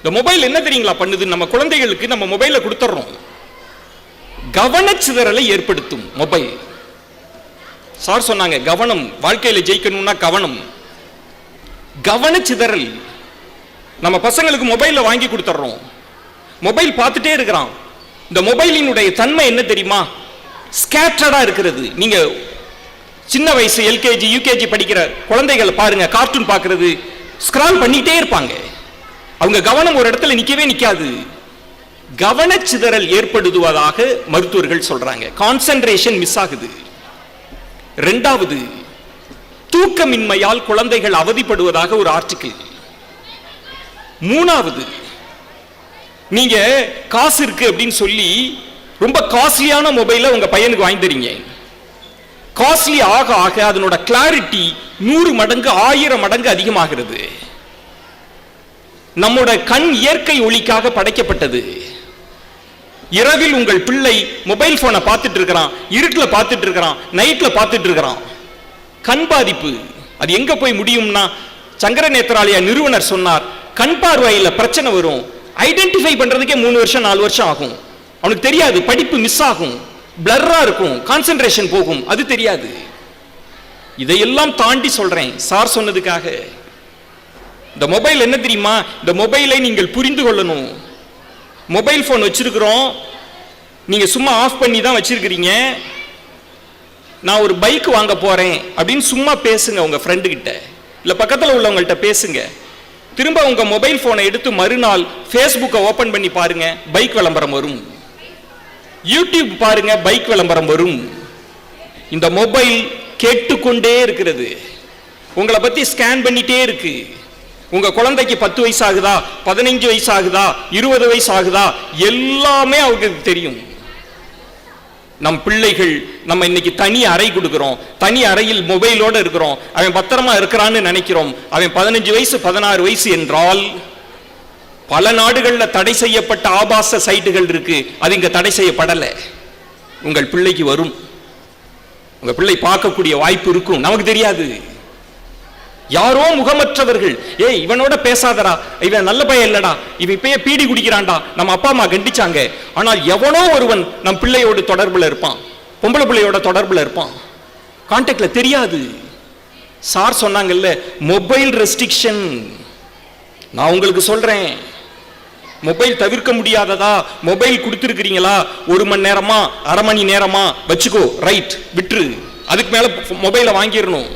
இந்த மொபைல் என்ன தெரியுங்களா பண்ணுது? நம்ம குழந்தைகளுக்கு நம்ம மொபைலை கொடுத்துறோம், கவனச்சிதறலை ஏற்படுத்தும் மொபைல். சார் சொன்னாங்க, கவனம் வாழ்க்கையில ஜெயிக்கணும்னா கவனம். கவனச்சிதறல். நம்ம பசங்களுக்கு மொபைல வாங்கி கொடுத்துறோம், மொபைல் பார்த்துட்டே இருக்கிறான். இந்த மொபைலினுடைய தன்மை என்ன தெரியுமா? ஸ்கேட்டர்டா இருக்கிறது. நீங்க சின்ன வயசு எல்கேஜி யூகேஜி படிக்கிற குழந்தைகள் பாருங்க, கார்ட்டூன் பார்க்கிறது, ஸ்க்ரால் பண்ணிட்டே இருப்பாங்க. அவங்க கவனம் ஒரு இடத்துல நிக்கவே நிக்காது. கவனச்சிதறல் ஏற்படுவதாக மருத்துவர்கள் சொல்றாங்க. கான்சென்ட்ரேஷன் மிஸ் ஆகுது. இரண்டாவது, தூக்கமின்மையால் குழந்தைகள் அவதிப்படுவதாக ஒரு ஆர்டிகிள். மூணாவது, நீங்க காசு இருக்கு அப்படின்னு சொல்லி ரொம்ப காஸ்ட்லியான மொபைலை உங்க பையனுக்கு வாங்கி தரீங்க. காஸ்ட்லி ஆக ஆக அதனோட கிளாரிட்டி 100 மடங்கு 1000 மடங்கு அதிகமாகிறது. நம்மோட கண் இயற்கை ஒளிக்காக படைக்கப்பட்டது. இரவில் உங்கள் பிள்ளை மொபைல் போனை பார்த்துட்டு இருக்கிறான், இருட்டில் பார்த்துட்டு இருக்கிறான், நைட்ல பார்த்துட்டு இருக்கிறான். கண் பாதிப்பு அது எங்க போய் முடியும்னா, சங்கர நேத்ராலயா நிறுவனர் சொன்னார், கண் பார்வையில பிரச்சனை வரும், ஐடென்டிஃபை பண்றதுக்கே 3 வருஷம் 4 வருஷம் ஆகும். அவனுக்கு தெரியாது, படிப்பு மிஸ் ஆகும், பிளர்ரா இருக்கும், கான்சென்ட்ரேஷன் போகும், அது தெரியாது. இதையெல்லாம் தாண்டி சொல்றேன் சார் சொன்னதுக்காக. இந்த மொபைல் என்ன தெரியுமா? இந்த மொபைலை நீங்கள் புரிந்து கொள்ளணும். மொபைல் போன் வச்சிருக்கிறோம், நீங்க சும்மா ஆஃப் பண்ணி தான் வச்சிருக்கிறீங்க. நான் ஒரு பைக் வாங்க போறேன் அப்படின்னு சும்மா பேசுங்க உங்க ஃப்ரெண்டு கிட்ட, இல்ல பக்கத்தில் உள்ளவங்கள்ட்ட பேசுங்க. திரும்ப உங்க மொபைல் போனை எடுத்து மறுநாள் ஃபேஸ்புக்கை ஓபன் பண்ணி பாருங்க, பைக் விளம்பரம் வரும். யூடியூப் பாருங்க, பைக் விளம்பரம் வரும். இந்த மொபைல் கேட்டுக்கொண்டே இருக்கிறது, உங்களை பத்தி ஸ்கேன் பண்ணிட்டே இருக்கு. உங்க குழந்தைக்கு 10 வயசு ஆகுதா, 15 வயசு ஆகுதா, 20 வயசு ஆகுதா, எல்லாமே அவங்களுக்கு தெரியும். நம் பிள்ளைகள், நம்ம இன்னைக்கு தனி அறை கொடுக்கிறோம், தனி அறையில் மொபைலோட இருக்கிறோம், அவன் பத்திரமா இருக்கிறான்னு நினைக்கிறோம். அவன் 15 வயசு 16 வயசு என்றால் பல நாடுகளில் தடை செய்யப்பட்ட ஆபாச சைட்டுகள் இருக்கு, அது இங்க தடை செய்யப்படலை. உங்கள் பிள்ளைக்கு வரும், உங்க பிள்ளை பார்க்கக்கூடிய வாய்ப்பு இருக்கும், நமக்கு தெரியாது. யாரோ முகமற்றவர்கள், ஏய் இவனோட பேசாதடா, இவன் நல்ல பையன் இல்லடா, இவன் இப்பயே பீடி குடிக்கிறான்டா, நம்ம அப்பா அம்மா கண்டிச்சாங்க. ஆனால் எவனோ ஒருவன் நம் பிள்ளையோட தொடர்புல இருப்பான், பொம்பளை பிள்ளையோட தொடர்புல இருப்பான், கான்டாக்ட்ல தெரியாது. சார் சொன்னாங்கல்ல, மொபைல் ரெஸ்ட்ரிக்ஷன். நான் உங்களுக்கு சொல்றேன், மொபைல் தவிர்க்க முடியாததா? மொபைல் கொடுத்துருக்கிறீங்களா, 1 மணி நேரமா 1/2 மணி நேரமா வச்சுக்கோ, ரைட், விட்டுரு. அதுக்கு மேல மொபைலை வாங்கிடணும்.